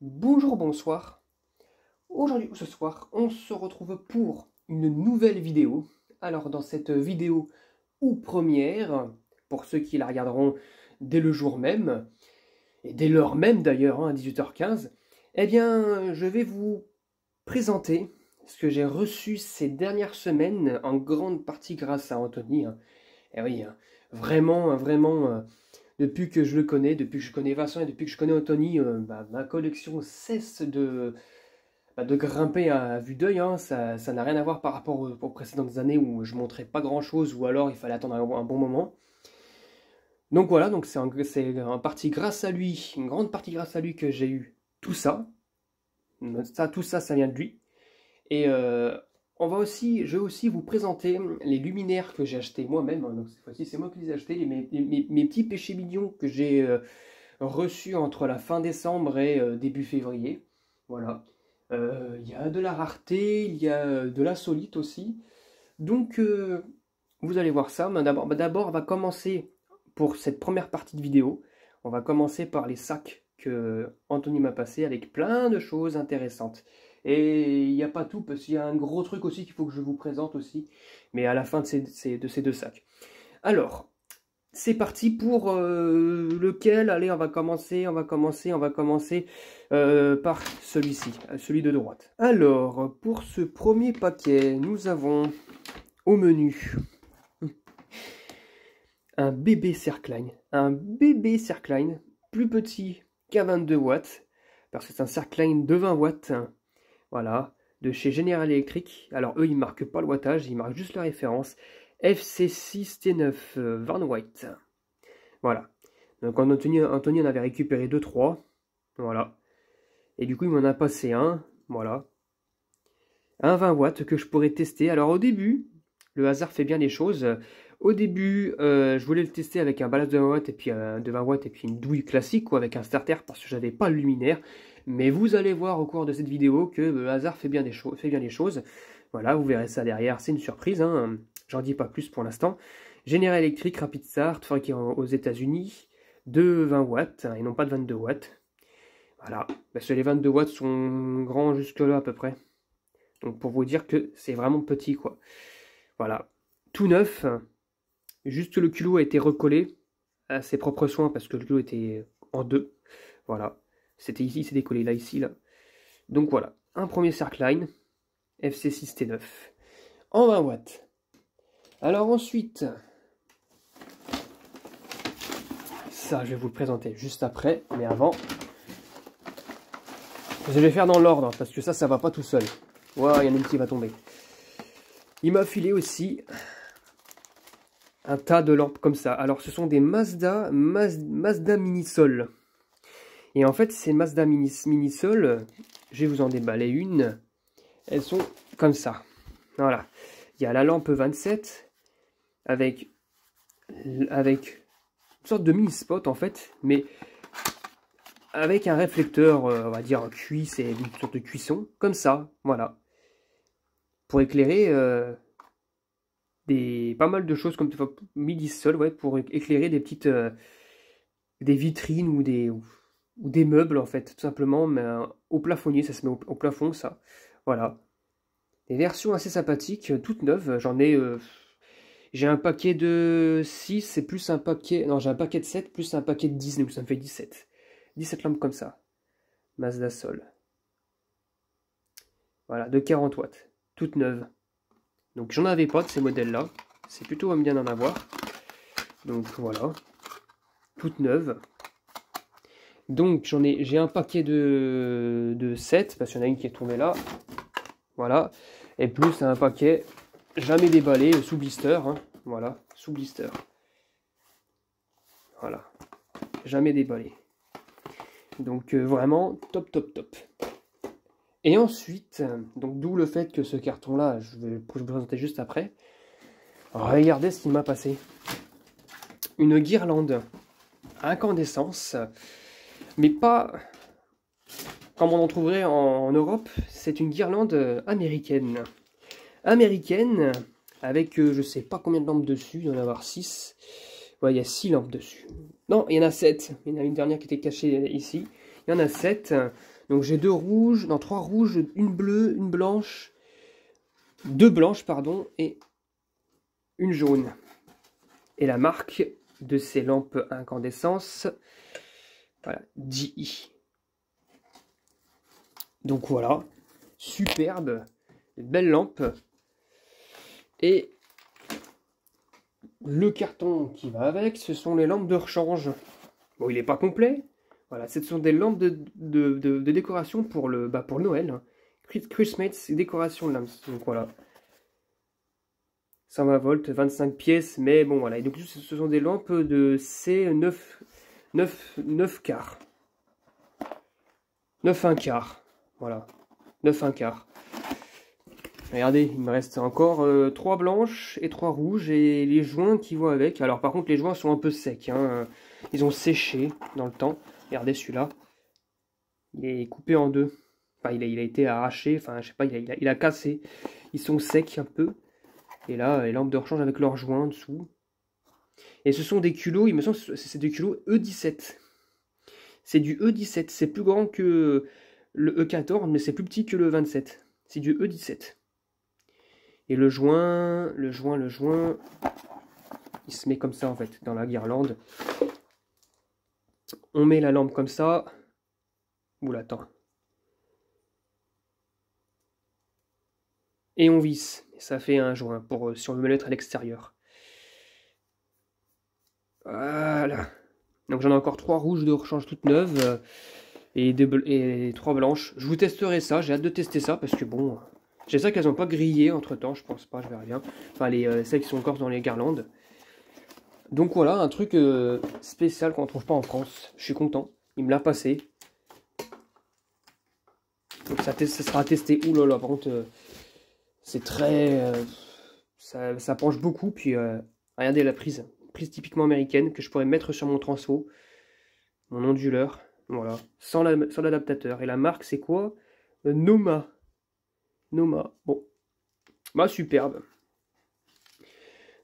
Bonjour, bonsoir. Aujourd'hui ou ce soir, on se retrouve pour une nouvelle vidéo. Alors dans cette vidéo ou première, pour ceux qui la regarderont dès le jour même, et dès l'heure même d'ailleurs, à 18h15, eh bien je vais vous présenter ce que j'ai reçu ces dernières semaines, en grande partie grâce à Anthony. Et oui, vraiment, depuis que je le connais, depuis que je connais Vincent et depuis que je connais Anthony, ma collection cesse de grimper à vue d'œil. Ça n'a rien à voir par rapport aux précédentes années où je montrais pas grand chose ou alors il fallait attendre un bon moment. Donc voilà, donc c'est en partie grâce à lui, une grande partie grâce à lui que j'ai eu tout ça. Tout ça, ça vient de lui. Et je vais aussi vous présenter les luminaires que j'ai achetés moi-même. Donc cette fois-ci, c'est moi qui les ai achetés, mes petits péchés mignons que j'ai reçus entre la fin décembre et début février. Voilà. Il y a de la rareté, il y a de l'insolite aussi. Donc, vous allez voir ça. Mais d'abord, on va commencer pour cette première partie de vidéo. On va commencer par les sacs que Anthony m'a passés avec plein de choses intéressantes. Et il n'y a pas tout, parce qu'il y a un gros truc aussi qu'il faut que je vous présente aussi, mais à la fin de ces deux sacs. Alors, c'est parti pour lequel? Allez, on va commencer par celui-ci, celui de droite. Alors, pour ce premier paquet, nous avons au menu un bébé Cercline. Un bébé Cercline, plus petit qu'un 22 watts, parce que c'est un Cercline de 20 watts. Voilà, de chez General Electric. Alors eux, ils marquent pas le wattage, ils marquent juste la référence. FC6T9 Van White. Voilà. Donc Anthony en avait récupéré 2-3. Voilà. Et du coup, il m'en a passé un. Voilà. Un 20 watts que je pourrais tester. Alors au début, le hasard fait bien les choses. Au début, je voulais le tester avec un ballast de 20 watts et puis de 20 watts et puis une douille classique, quoi, avec un starter, parce que j'avais pas le luminaire. Mais vous allez voir au cours de cette vidéo que le hasard fait bien les choses. Voilà, vous verrez ça derrière, c'est une surprise, hein. J'en dis pas plus pour l'instant. General Electric Rapid Start, fabriqué aux États-Unis, de 20 watts, et non pas de 22 watts. Voilà, parce que les 22 watts sont grands jusque là à peu près. Donc pour vous dire que c'est vraiment petit, quoi. Voilà, tout neuf, juste le culot a été recollé à ses propres soins parce que le culot était en deux. Voilà, c'était ici, c'est décollé là, ici, là. Donc voilà, un premier Cercline, FC6T9, en 20 watts. Alors ensuite, ça je vais vous le présenter juste après, mais avant, je vais faire dans l'ordre, parce que ça va pas tout seul. Ouah, il y en a une qui va tomber. Il m'a filé aussi un tas de lampes comme ça. Alors ce sont des Mazda Mini-Sol. Et en fait, ces Mazda Mini-Sol, je vais vous en déballer une. Elles sont comme ça. Voilà. Il y a la lampe 27 avec une sorte de mini-spot en fait, mais avec un réflecteur, on va dire cuisse et une sorte de cuisson, comme ça, voilà. Pour éclairer pas mal de choses comme mini-sol, ouais, pour éclairer des petites des vitrines ou des meubles en fait, tout simplement, mais au plafonnier, ça se met au plafond, ça. Voilà. Des versions assez sympathiques, toutes neuves. J'ai un paquet de 6 et plus un paquet... Non, j'ai un paquet de 7 plus un paquet de 10, donc ça me fait 17. 17 lampes comme ça. Mazda Sol. Voilà, de 40 watts. Toutes neuves. Donc j'en avais pas de ces modèles-là. C'est plutôt bien d'en avoir. Donc voilà. Toutes neuves. Donc j'ai un paquet de 7, parce qu'il y en a une qui est tombée là. Voilà. Et plus un paquet jamais déballé, sous blister. Hein. Voilà, sous blister. Voilà. Jamais déballé. Donc vraiment top. Et ensuite, donc d'où le fait que ce carton-là, je vais vous présenter juste après. Regardez ce qu'il m'a passé. Une guirlande à incandescence, mais pas comme on en trouverait en Europe. C'est une guirlande américaine. Américaine, avec je sais pas combien de lampes dessus, il doit y en avoir 6. Ouais, il y a 6 lampes dessus. Non, il y en a 7. Il y en a une dernière qui était cachée ici. Il y en a 7. Donc j'ai 2 rouges, non 3 rouges, une bleue, une blanche, 2 blanches pardon, et une jaune. Et la marque de ces lampes à incandescence, voilà, GE. Donc voilà, superbe, une belle lampe. Et le carton qui va avec, ce sont les lampes de rechange. Bon, il n'est pas complet. Voilà, ce sont des lampes de décoration pour le Noël. Hein. Christmas décoration de lampes. Donc voilà. 120 volts, 25 pièces, mais bon voilà. Et donc ce sont des lampes de C9 9 quarts. 9 1 quart. Voilà. 9 1 quart. Regardez, il me reste encore 3 blanches et 3 rouges et les joints qui vont avec. Alors par contre les joints sont un peu secs, hein. Ils ont séché dans le temps. Regardez celui-là, il est coupé en deux. Enfin il a été arraché, enfin je sais pas, il a cassé. Ils sont secs un peu. Et là les lampes de rechange avec leurs joints dessous. Et ce sont des culots, il me semble que c'est des culots E17. C'est du E17, c'est plus grand que le E14 mais c'est plus petit que le 27. C'est du E17. Et le joint, il se met comme ça en fait, dans la guirlande. On met la lampe comme ça. Oula, attends. Et on visse. Et ça fait un joint pour si on veut le mettre à l'extérieur. Voilà. Donc j'en ai encore 3 rouges de rechange toutes neuves. Et 3 blanches. Je vous testerai ça, j'ai hâte de tester ça parce que bon... J'espère qu'elles n'ont pas grillé entre temps, je pense pas, je verrai bien. Enfin, celles qui sont encore dans les guirlandes. Donc voilà, un truc spécial qu'on ne trouve pas en France. Je suis content, il me l'a passé. Donc ça sera testé. Ouh là là, par contre, c'est très... ça penche beaucoup. Puis regardez la prise. Prise typiquement américaine que je pourrais mettre sur mon transfo. Mon onduleur. Voilà, sans l'adaptateur. Et la marque, c'est quoi? Noma. Noma. Bon. Bah, superbe.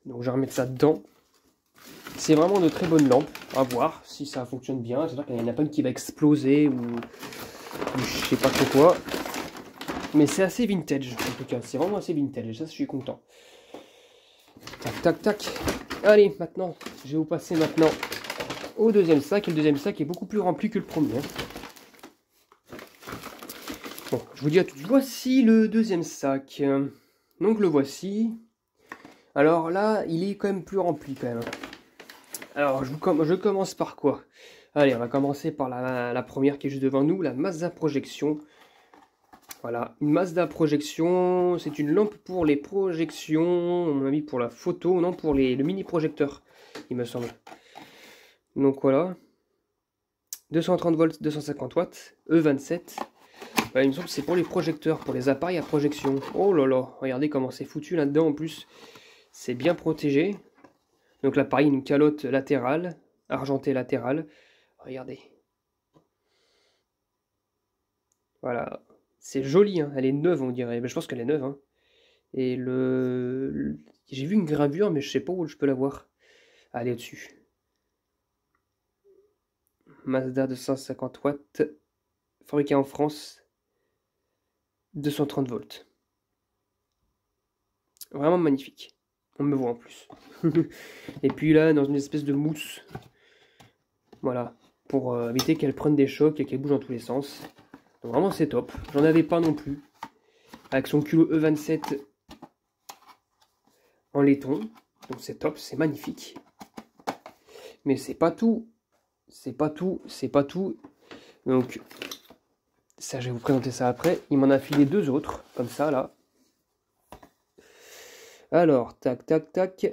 Donc, je vais remettre ça dedans. C'est vraiment de très bonnes lampes. À voir si ça fonctionne bien. C'est-à-dire qu'il n'y en a pas une qui va exploser ou je sais pas trop quoi. Mais c'est assez vintage, en tout cas. C'est vraiment assez vintage. Et ça, je suis content. Tac, tac, tac. Allez, maintenant, je vais vous passer maintenant au deuxième sac. Et le deuxième sac est beaucoup plus rempli que le premier. Bon, je vous dis à tous, voici le deuxième sac. Donc le voici. Alors là, il est quand même plus rempli quand même. Alors, je commence par quoi? Allez, on va commencer par la première qui est juste devant nous, la Mazda Projection. Voilà, une Mazda Projection, c'est une lampe pour les projections, à mon avis pour la photo, non pour le mini projecteur, il me semble. Donc voilà, 230 volts, 250 watts, E27. Il me semble que c'est pour les projecteurs, pour les appareils à projection. Oh là là, regardez comment c'est foutu là-dedans en plus. C'est bien protégé. Donc l'appareil, une calotte latérale, argentée latérale. Regardez. Voilà. C'est joli, hein. Elle est neuve on dirait. Mais je pense qu'elle est neuve. Hein. Et j'ai vu une gravure, mais je sais pas où je peux la voir. Ah, elle est dessus. Mazda 250 watts. Fabriqué en France. 230 volts. Vraiment magnifique. On me voit en plus. Et puis là, dans une espèce de mousse. Voilà. Pour éviter qu'elle prenne des chocs et qu'elle bouge dans tous les sens. Donc vraiment c'est top. J'en avais pas non plus. Avec son culot E27 en laiton. Donc c'est top, c'est magnifique. Mais c'est pas tout. C'est pas tout. C'est pas tout. Donc ça, je vais vous présenter ça après. Il m'en a filé 2 autres. Comme ça là. Alors, tac, tac, tac.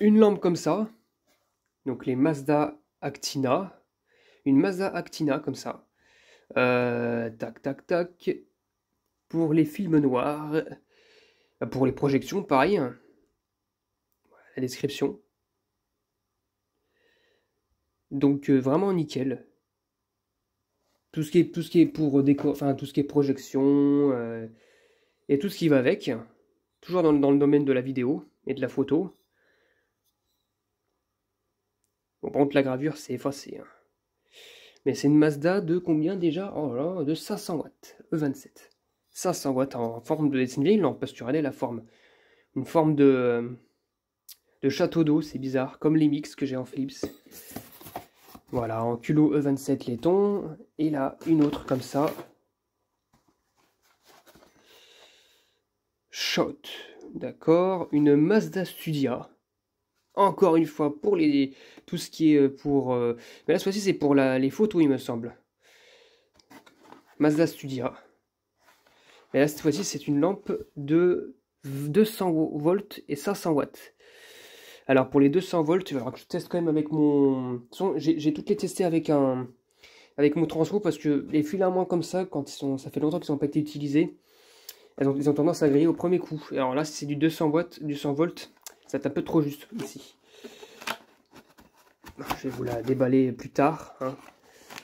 Une lampe comme ça. Donc les Mazda Actina. Une Mazda Actina comme ça. Tac, tac, tac. Pour les films noirs. Pour les projections, pareil. La description. Donc vraiment nickel. Tout ce qui est pour déco, enfin tout ce qui est projection et tout ce qui va avec. Toujours dans le domaine de la vidéo et de la photo. Bon, par contre la gravure c'est effacé. Hein. Mais c'est une Mazda de combien déjà? Oh là là, de 500 watts, E27. 500 watts en forme de... C'est une vieille lampe, parce que tu regardais la forme. Une forme de château d'eau, c'est bizarre, comme les mix que j'ai en Philips. Voilà, en culot E27 laiton. Et là, une autre comme ça. Shot, d'accord. Une Mazda Studia. Encore une fois, pour tout ce qui est pour... mais là, cette fois-ci, c'est pour les photos, il me semble. Mazda Studia. Mais là, cette fois-ci, c'est une lampe de 200 volts et 500 watts. Alors, pour les 200 volts, il va falloir que je teste quand même avec mon... J'ai toutes les testées avec mon transfo, parce que les filaments comme ça, quand ça fait longtemps qu'ils n'ont pas été utilisés, ils ont tendance à griller au premier coup. Alors là, si c'est du 200 watts, du 100 volts, ça va être un peu trop juste ici. Je vais vous la déballer plus tard, hein.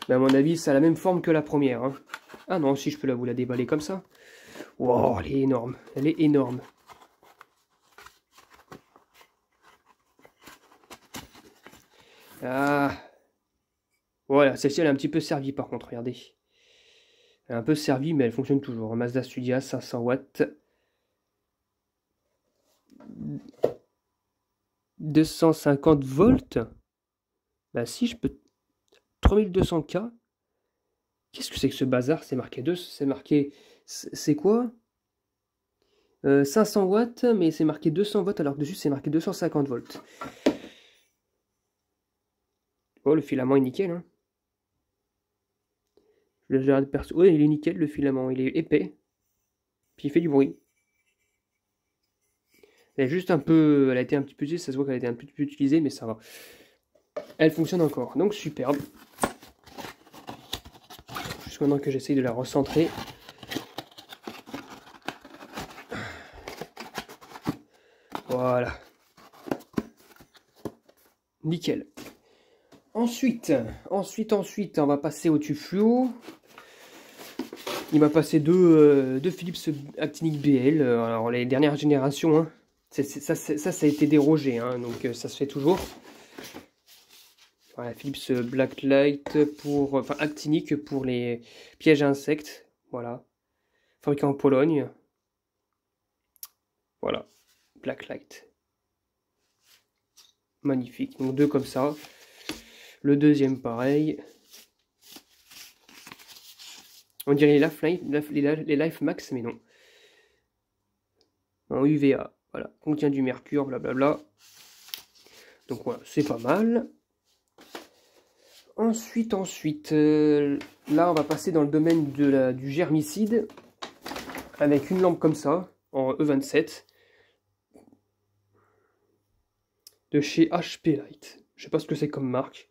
Mais à mon avis, ça a la même forme que la première, hein. Ah non, si je peux vous la déballer comme ça. Wow, elle est énorme. Elle est énorme. Ah. Voilà, celle-ci, elle est un petit peu servie par contre, regardez. Elle est un peu servie, mais elle fonctionne toujours. Mazda Studia, 500 watts. 250 volts. Bah si, je peux... 3200K. Qu'est-ce que c'est que ce bazar? C'est marqué 2, c'est marqué... C'est quoi? 500 watts, mais c'est marqué 200 watts, alors que dessus c'est marqué 250 volts. Oh, le filament est nickel, hein. Oui, il est nickel, le filament, il est épais. Puis il fait du bruit. Elle est juste un peu... Elle a été un petit peu utilisée, ça se voit qu'elle a été un petit peu utilisée, mais ça va. Elle fonctionne encore, donc superbe. Juste maintenant que j'essaye de la recentrer. Voilà. Nickel. Ensuite, on va passer au tube fluo. Il m'a passé deux Philips Actinic BL. Alors, les dernières générations, hein, ça a été dérogé, hein, donc ça se fait toujours. Voilà, Philips Blacklight pour... Enfin, Actinic pour les pièges à insectes. Voilà. Fabriqué en Pologne. Voilà. Blacklight. Magnifique. Donc, deux comme ça. Le deuxième, pareil. On dirait les Life Max, mais non. En UVA. Voilà. Contient du mercure, blablabla. Donc voilà, c'est pas mal. Ensuite, là on va passer dans le domaine du germicide, avec une lampe comme ça, en E27, de chez HP Light. Je sais pas ce que c'est comme marque.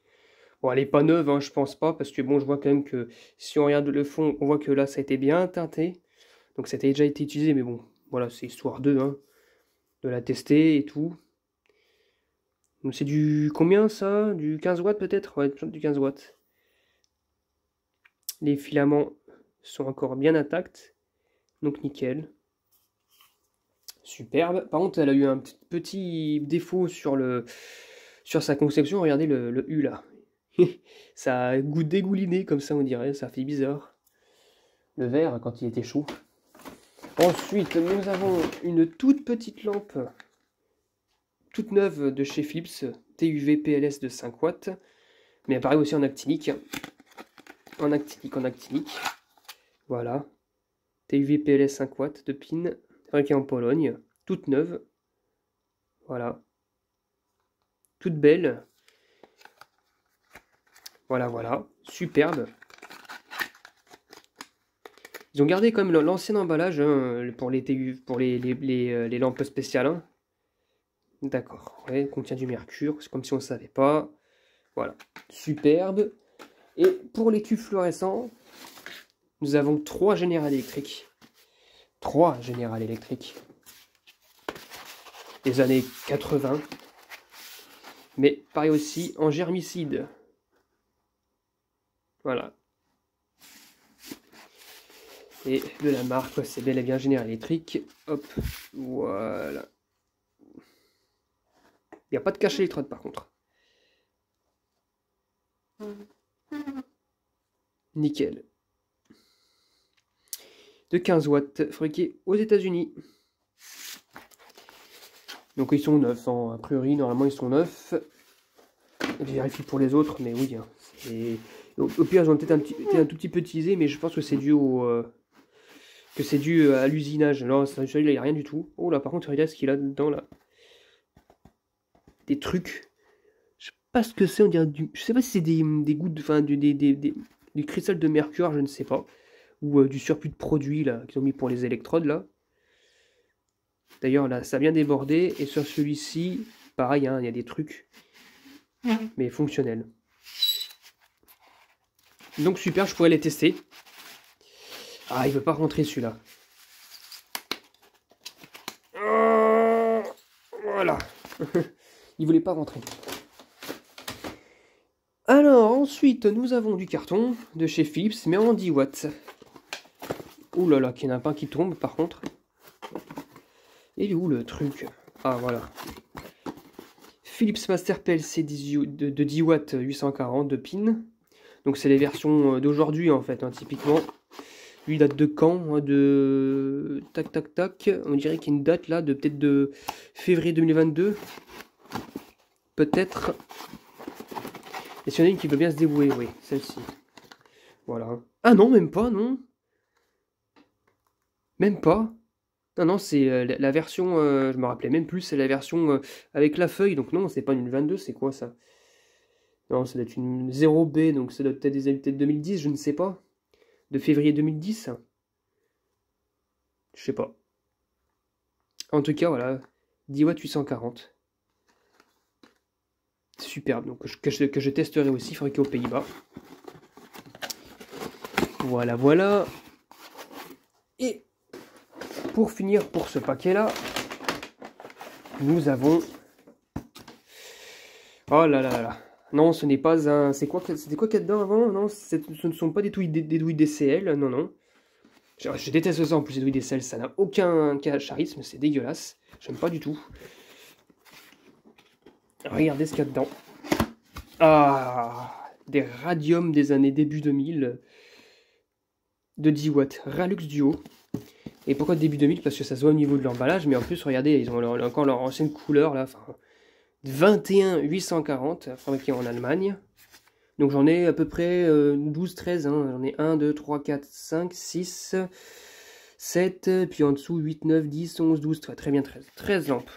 Bon, elle est pas neuve, hein, je pense pas, parce que bon, je vois quand même que si on regarde le fond, on voit que là ça a été bien teinté. Donc ça a déjà été utilisé, mais bon, voilà, c'est histoire hein, de la tester et tout. Donc c'est du combien ça? Du 15 watts peut-être? Ouais, du 15 watts. Les filaments sont encore bien intacts, donc nickel. Superbe. Par contre, elle a eu un petit défaut sur sa conception. Regardez le U là. Ça a dégouliné comme ça, on dirait. Ça fait bizarre. Le verre quand il était chaud. Ensuite, nous avons une toute petite lampe, toute neuve de chez Philips, TUV PLS de 5 watts. Mais elle apparaît aussi en actinique. En actinique. Voilà. TUV PLS 5 watts de pin. Fabriquée en Pologne. Toute neuve. Voilà. Toute belle. Voilà, voilà. Superbe. Ils ont gardé quand même l'ancien emballage, hein, pour les lampes spéciales, hein. D'accord. Ouais, contient du mercure. C'est comme si on ne savait pas. Voilà. Superbe. Et pour les tubes fluorescents, nous avons 3 générales électriques. 3 générales électriques. Des années 80. Mais pareil aussi en germicide. Voilà. Et de la marque, c'est bel et bien General Electric. Hop, voilà. Il n'y a pas de cache électrode par contre. Nickel. De 15 watts, fabriqué aux États-Unis. Donc ils sont neufs, hein. A priori, normalement ils sont neufs. Je vérifie pour les autres, mais oui. Hein. Au pire, ils ont peut-être un tout petit peu utilisé, mais je pense que c'est dû à l'usinage. Non, celui-là, il n'y a rien du tout. Oh là, par contre, regarde ce qu'il a dedans là. Des trucs. Je sais pas ce que c'est, on dirait je sais pas si c'est des gouttes, enfin du cristal de mercure, je ne sais pas. Ou du surplus de produit là qu'ils ont mis pour les électrodes là. D'ailleurs là ça vient déborder et sur celui-ci pareil hein, il y a des trucs mais fonctionnels. Donc super, je pourrais les tester. Ah il veut pas rentrer celui-là. Voilà. Il voulait pas rentrer. Alors ensuite nous avons du carton de chez Philips mais en 10 watts. Ouh là là, qu'il n'y en a pas qui tombe par contre. Et où le truc? Ah voilà. Philips Master PLC de 10 watts 840 de pin. Donc c'est les versions d'aujourd'hui en fait, hein, typiquement. Lui date de quand? De tac tac tac. On dirait qu'il y a une date là de peut-être de février 2022. Peut-être. Et s'il y en a une qui veut bien se débrouiller, oui, celle-ci. Voilà. Ah non, même pas, non. Même pas. Non, non, c'est la version, je me rappelais même plus, c'est la version avec la feuille. Donc non, c'est pas une 22, c'est quoi ça? Non, ça doit être une 0B, donc ça doit être des années 2010, je ne sais pas. De février 2010. Je sais pas. En tout cas, voilà, 10 watts 840. Superbe, donc que je testerai aussi, fabriqué aux Pays-Bas. Voilà, voilà. Et pour finir pour ce paquet-là, nous avons... Oh là là là. Non, ce n'est pas un... C'était quoi qu'il y a dedans avant? Non, ce ne sont pas des douilles DCL, non, non. Je déteste ça en plus, les douilles DCL, ça n'a aucun charisme, c'est dégueulasse. J'aime pas du tout. Regardez ce qu'il y a dedans. Ah, des radiums des années début 2000 de 10 watts. Ralux Duo. Et pourquoi début 2000? Parce que ça se voit au niveau de l'emballage, mais en plus, regardez, ils ont encore leur ancienne couleur là. Enfin, 21 840, fabriqué en Allemagne. Donc j'en ai à peu près 12-13. Hein. J'en ai 1, 2, 3, 4, 5, 6, 7, puis en dessous 8, 9, 10, 11, 12, très bien 13. 13 lampes.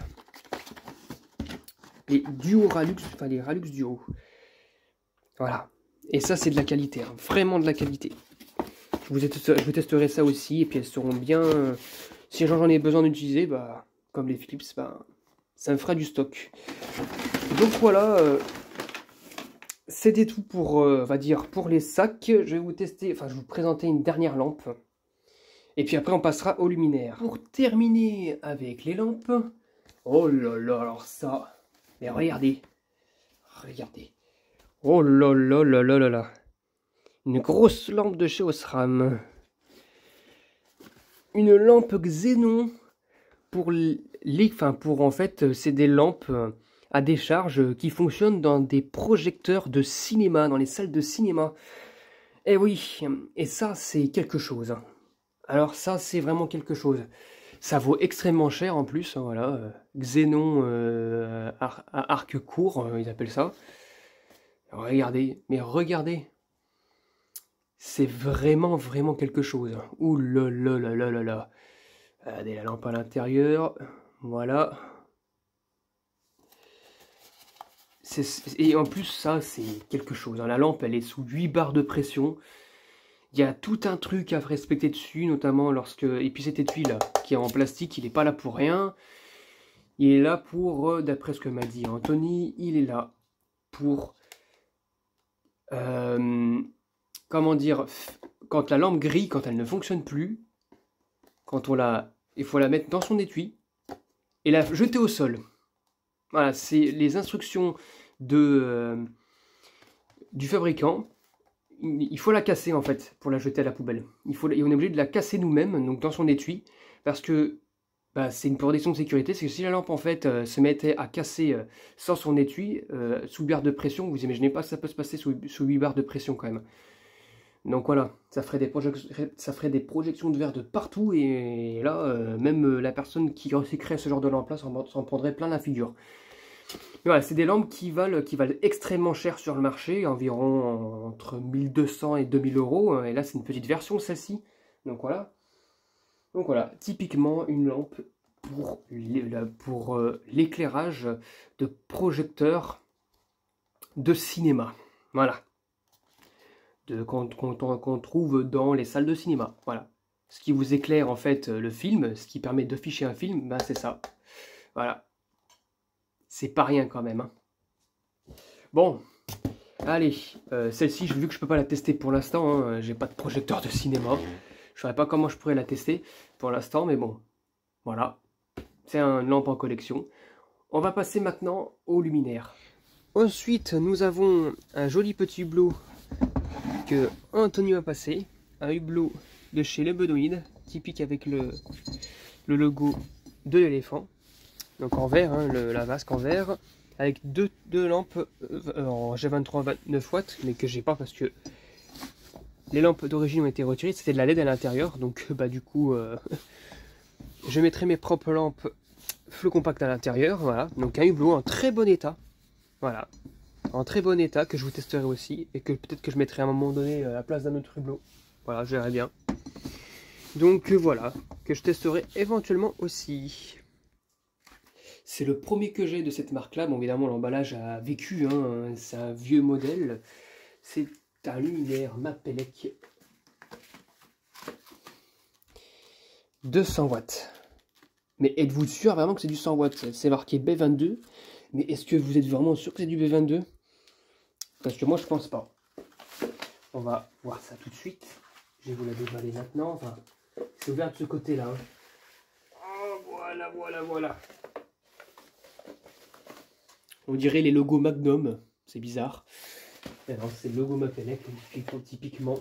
Les Duo Ralux, enfin les Ralux Duo. Voilà. Et ça c'est de la qualité, hein. Vraiment de la qualité. Je vous testerai ça aussi, et puis elles seront bien... si j'en ai besoin d'utiliser, bah, comme les Philips, bah, ça me fera du stock. Donc voilà, c'était tout pour, on va dire, pour les sacs. Je vais vous tester, enfin je vais vous présenter une dernière lampe. Et puis après on passera aux luminaires. Pour terminer avec les lampes, oh là là, alors ça, mais regardez, regardez. Oh là là là là là là. Une grosse lampe de chez Osram. Une lampe Xénon pour en fait, c'est des lampes à décharge qui fonctionnent dans des projecteurs de cinéma, dans les salles de cinéma. Et oui, et ça c'est quelque chose. Alors ça c'est vraiment quelque chose. Ça vaut extrêmement cher en plus, voilà. Xénon à arc court, ils appellent ça. Regardez, mais regardez. C'est vraiment, vraiment quelque chose. Ouh là là là là là là. Regardez la lampe à l'intérieur. Voilà. Et en plus, ça, c'est quelque chose. La lampe, elle est sous 8 barres de pression. Il y a tout un truc à respecter dessus, notamment lorsque... Et puis cet étui, là, qui est en plastique, il n'est pas là pour rien. Il est là pour, d'après ce que m'a dit Anthony, il est là pour... comment dire, quand la lampe grille, quand elle ne fonctionne plus, il faut la mettre dans son étui et la jeter au sol. Voilà, c'est les instructions du fabricant. Il faut la casser en fait pour la jeter à la poubelle. Et on est obligé de la casser nous-mêmes, donc dans son étui, parce que bah, c'est une protection de sécurité. C'est que si la lampe en fait se mettait à casser sans son étui, sous barre de pression, vous imaginez pas que ça peut se passer sous 8 barres de pression quand même. Donc voilà, ça ferait des projections de verre de partout, et là, même la personne qui recyclerait ce genre de lampe-là s'en prendrait plein la figure. Mais voilà, c'est des lampes qui valent extrêmement cher sur le marché, environ entre 1200 et 2000 euros. Et là, c'est une petite version, celle-ci. Donc voilà. Donc voilà, typiquement une lampe pour l'éclairage de projecteurs de cinéma. Voilà. Qu'on trouve dans les salles de cinéma. Voilà. Ce qui vous éclaire en fait le film, ce qui permet d'afficher un film, ben c'est ça. Voilà. C'est pas rien quand même. Hein. Bon, allez, celle-ci, vu que je peux pas la tester pour l'instant, hein, j'ai pas de projecteur de cinéma. Je saurais pas comment je pourrais la tester pour l'instant, mais bon, voilà. C'est une lampe en collection. On va passer maintenant au luminaire. Ensuite, nous avons un joli petit hublot que Antonio a passé. Un hublot de chez Le Benoît, typique avec le logo de l'éléphant. Donc en verre, hein, la vasque en verre, avec deux lampes en G23 29 watts, mais que j'ai pas parce que les lampes d'origine ont été retirées, c'était de la LED à l'intérieur, donc bah du coup je mettrai mes propres lampes flot compact à l'intérieur, voilà. Donc un hublot en très bon état, voilà, en très bon état, que je vous testerai aussi, et que peut-être que je mettrai à un moment donné à la place d'un autre hublot, voilà, je verrai bien. Donc voilà, que je testerai éventuellement aussi. C'est le premier que j'ai de cette marque-là. Bon, évidemment, l'emballage a vécu, hein, c'est un vieux modèle. C'est un luminaire Mapelec 200 watts. Mais êtes-vous sûr vraiment que c'est du 100 watts? C'est marqué B22. Mais est-ce que vous êtes vraiment sûr que c'est du B22? Parce que moi, je pense pas. On va voir ça tout de suite. Je vais vous la déballer maintenant. Enfin, c'est ouvert de ce côté-là. Hein. Oh, voilà, voilà, voilà. On dirait les logos Magnum, c'est bizarre. Alors c'est le logo Mapelec, typiquement.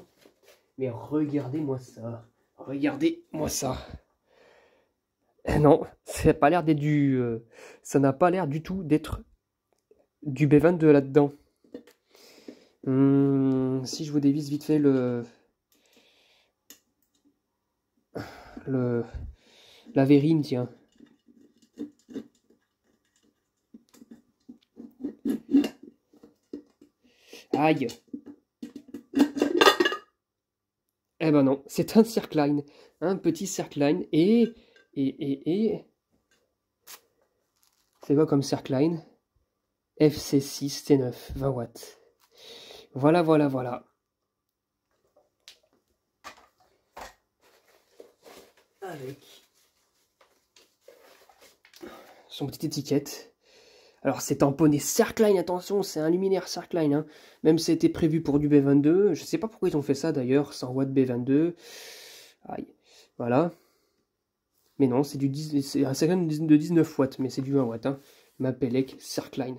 Mais regardez-moi ça. Regardez-moi ça. Non, ça n'a pas l'air d'être ça n'a pas l'air du tout d'être du B22 là-dedans. Si je vous dévisse vite fait la verrine, tiens. Aïe. Eh ben non, c'est un Circline. Un petit Circline. Et... C'est quoi comme Circline? FC6 T9, 20 watts. Voilà, voilà, voilà. Avec son petite étiquette. Alors c'est tamponné Circline, attention, c'est un luminaire Circline. Hein. Même si c'était prévu pour du B22. Je sais pas pourquoi ils ont fait ça d'ailleurs, 100 watts B22. Aïe, voilà. Mais non, c'est un Circline de 19 watts, mais c'est du 20 watts. Hein. Mapelec Circline.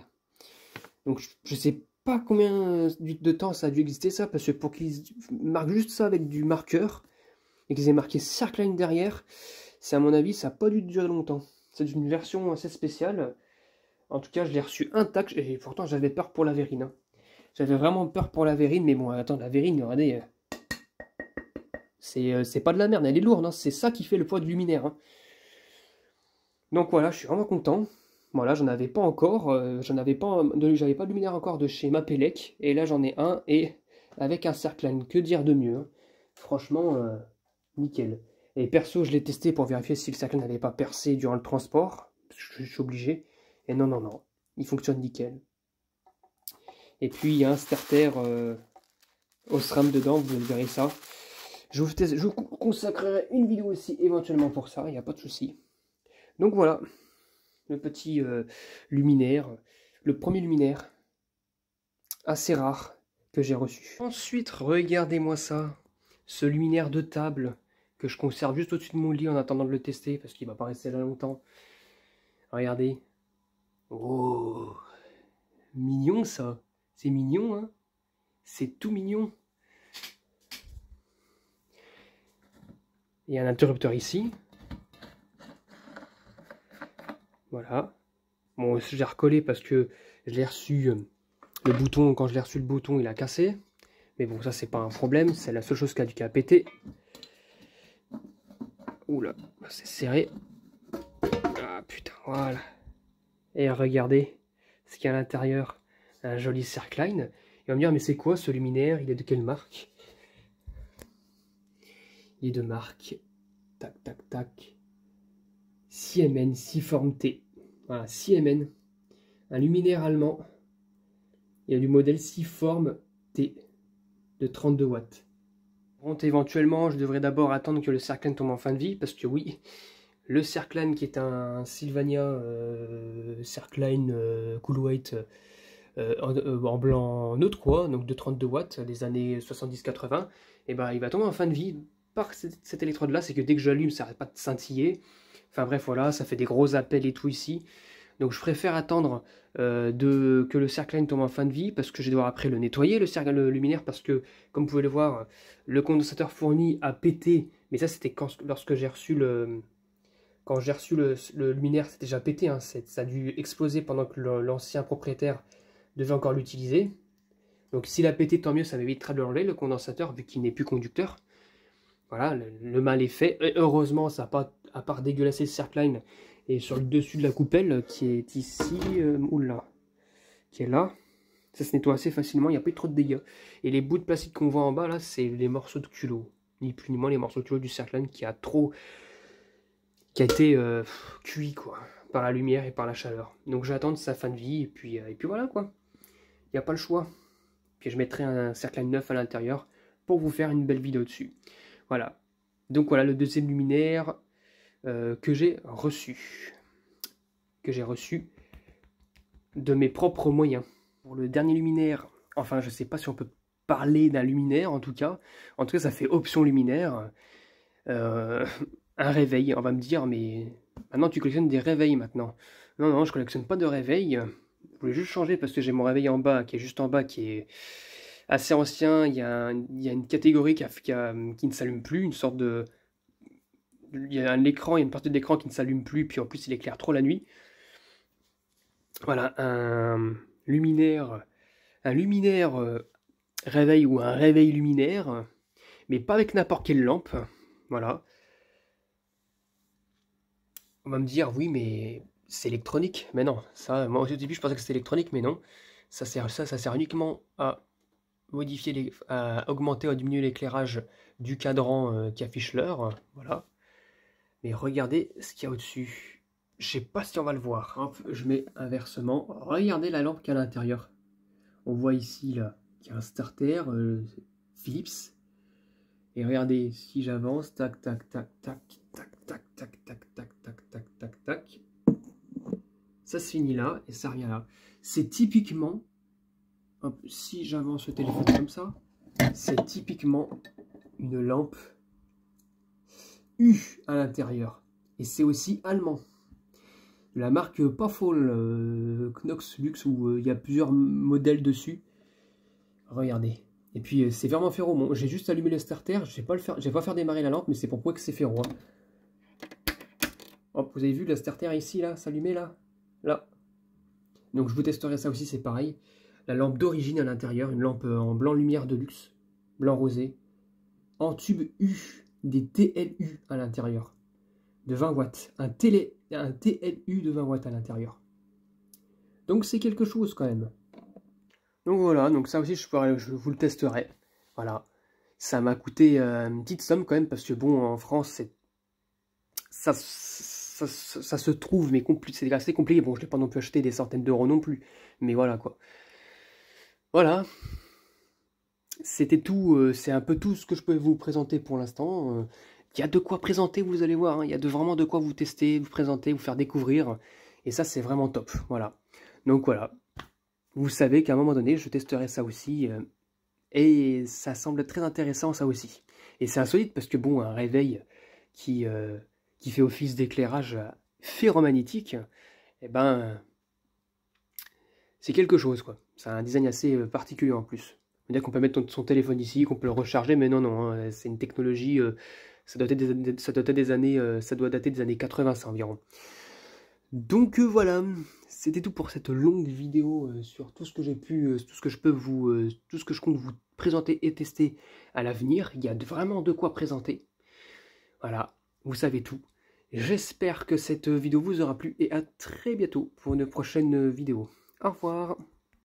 Donc je sais pas combien de temps ça a dû exister ça, parce que pour qu'ils marquent juste ça avec du marqueur, et qu'ils aient marqué Circline derrière, c'est à mon avis, ça n'a pas dû durer longtemps. C'est une version assez spéciale. En tout cas, je l'ai reçu intact, et pourtant j'avais peur pour la verrine. Hein. J'avais vraiment peur pour la verrine, mais bon, attends, la verrine, regardez, c'est pas de la merde, elle est lourde, hein. C'est ça qui fait le poids du luminaire. Hein. Donc voilà, je suis vraiment content. Voilà, j'en avais pas encore, j'avais pas de luminaire encore de chez Mapelec, et là j'en ai un, et avec un Circline, que dire de mieux. Hein. Franchement, nickel. Et perso, je l'ai testé pour vérifier si le Circline n'avait pas percé durant le transport, je suis obligé. Et non, non, non, il fonctionne nickel. Et puis il y a un starter au SRAM dedans, vous verrez ça. Je vous consacrerai une vidéo aussi éventuellement pour ça, il n'y a pas de souci. Donc voilà, le petit luminaire, le premier luminaire, assez rare, que j'ai reçu. Ensuite, regardez-moi ça, ce luminaire de table que je conserve juste au-dessus de mon lit en attendant de le tester, parce qu'il va pas rester là longtemps. Regardez. Oh, mignon ça, c'est mignon, hein, c'est tout mignon. Il y a un interrupteur ici. Voilà. Bon, je l'ai recollé parce que je l'ai reçu, le bouton, quand je l'ai reçu le bouton, il a cassé. Mais bon, ça, c'est pas un problème. C'est la seule chose qui a pété. Oula, c'est serré. Ah, putain, voilà. Et regardez ce qu'il y a à l'intérieur. Un joli Cercline. Il va me dire, mais c'est quoi ce luminaire? Il est de quelle marque? Il est de marque. Tac, tac, tac. Siemens, Siform T. Voilà, Siemens. Un luminaire allemand. Il y a du modèle Siform T de 32 watts. Bon, éventuellement, je devrais d'abord attendre que le Cercline tombe en fin de vie, parce que oui, le Cercline qui est un Sylvania Cercline Cool White en blanc neutre, quoi, donc de 32 watts des années 70-80, et ben il va tomber en fin de vie par cette électrode là. C'est que dès que j'allume, ça n'arrête pas de scintiller. Enfin bref, voilà, ça fait des gros appels et tout ici. Donc je préfère attendre que le Cercline tombe en fin de vie, parce que je vais devoir après le nettoyer, le luminaire, parce que, comme vous pouvez le voir, le condensateur fourni a pété. Mais ça, c'était lorsque j'ai reçu le... Quand j'ai reçu le luminaire, c'était déjà pété, hein. Ça a dû exploser pendant que l'ancien propriétaire devait encore l'utiliser. Donc s'il a pété, tant mieux, ça m'évitera de l'enlever, le condensateur, vu qu'il n'est plus conducteur. Voilà, le mal est fait. Et heureusement, ça n'a pas, à part dégueulasser le Cercline, et sur le dessus de la coupelle, qui est ici, oula, qui est là, ça se nettoie assez facilement, il n'y a pas eu trop de dégâts. Et les bouts de plastique qu'on voit en bas, là, c'est les morceaux de culot. Ni plus ni moins les morceaux de culot du Cercline qui a été cuit, quoi, par la lumière et par la chaleur. Donc j'attends sa fin de vie, et puis voilà, quoi. Il n'y a pas le choix. Puis je mettrai un Cercline neuf à l'intérieur pour vous faire une belle vidéo dessus. Voilà. Donc voilà le deuxième luminaire que j'ai reçu. De mes propres moyens. Pour le dernier luminaire, enfin je sais pas si on peut parler d'un luminaire en tout cas. En tout cas ça fait option luminaire. Un réveil, on va me dire, mais maintenant tu collectionnes des réveils maintenant. Non, non, je collectionne pas de réveil. Je voulais juste changer parce que j'ai mon réveil en bas, qui est juste en bas, qui est assez ancien. Il y a une catégorie qui ne s'allume plus, une sorte de... Il y a un écran, il y a une partie de l'écran qui ne s'allume plus, puis en plus il éclaire trop la nuit. Voilà, un luminaire réveil ou un réveil luminaire, mais pas avec n'importe quelle lampe. Voilà. On va me dire, oui, mais c'est électronique. Mais non, ça, moi au début je pensais que c'était électronique, mais non. Ça sert uniquement à modifier, à augmenter ou à diminuer l'éclairage du cadran qui affiche l'heure. Voilà. Mais regardez ce qu'il y a au-dessus. Je sais pas si on va le voir. Hop, je mets inversement. Regardez la lampe qu'il y a à l'intérieur. On voit ici là qu'il y a un starter Philips. Et regardez, si j'avance, tac, tac, tac, tac, tac, tac, tac, tac, tac, tac, tac, tac, tac. Ça se finit là et ça revient là. C'est typiquement, hop, si j'avance le téléphone comme ça, c'est typiquement une lampe U à l'intérieur. Et c'est aussi allemand. La marque Pafol Knox Lux, où il y a plusieurs modèles dessus. Regardez. Et puis c'est vraiment ferro. Bon, j'ai juste allumé le starter. Je vais pas faire démarrer la lampe, mais c'est pour prouver que c'est ferro. Hein. Hop, vous avez vu le starter ici, là, s'allumer là. Là. Donc je vous testerai ça aussi, c'est pareil. La lampe d'origine à l'intérieur, une lampe en blanc lumière de luxe, blanc rosé, en tube U, des TLU à l'intérieur, de 20 watts. Un TLU de 20 watts à l'intérieur. Donc c'est quelque chose quand même. Donc voilà, donc ça aussi je vous le testerai. Voilà. Ça m'a coûté une petite somme quand même, parce que bon, en France, ça se trouve, mais c'est assez compliqué. Bon, je n'ai pas non plus acheté des centaines d'euros non plus. Mais voilà quoi. Voilà. C'était tout, c'est un peu tout ce que je peux vous présenter pour l'instant. Il y a de quoi présenter, vous allez voir. Hein. Il y a vraiment de quoi vous tester, vous présenter, vous faire découvrir. Et ça, c'est vraiment top. Voilà. Donc voilà. Vous savez qu'à un moment donné, je testerai ça aussi. Et ça semble très intéressant, ça aussi. Et c'est insolite parce que, bon, un réveil qui fait office d'éclairage ferromagnétique, eh ben, c'est quelque chose, quoi. C'est un design assez particulier en plus. C'est-à-dire qu'on peut mettre son téléphone ici, qu'on peut le recharger, mais non, non, hein, c'est une technologie, ça doit dater des années 80, ça environ. Donc voilà, c'était tout pour cette longue vidéo sur tout ce que j'ai pu, tout ce que je peux vous, tout ce que je compte vous présenter et tester à l'avenir. Il y a vraiment de quoi présenter. Voilà, vous savez tout. J'espère que cette vidéo vous aura plu et à très bientôt pour une prochaine vidéo. Au revoir.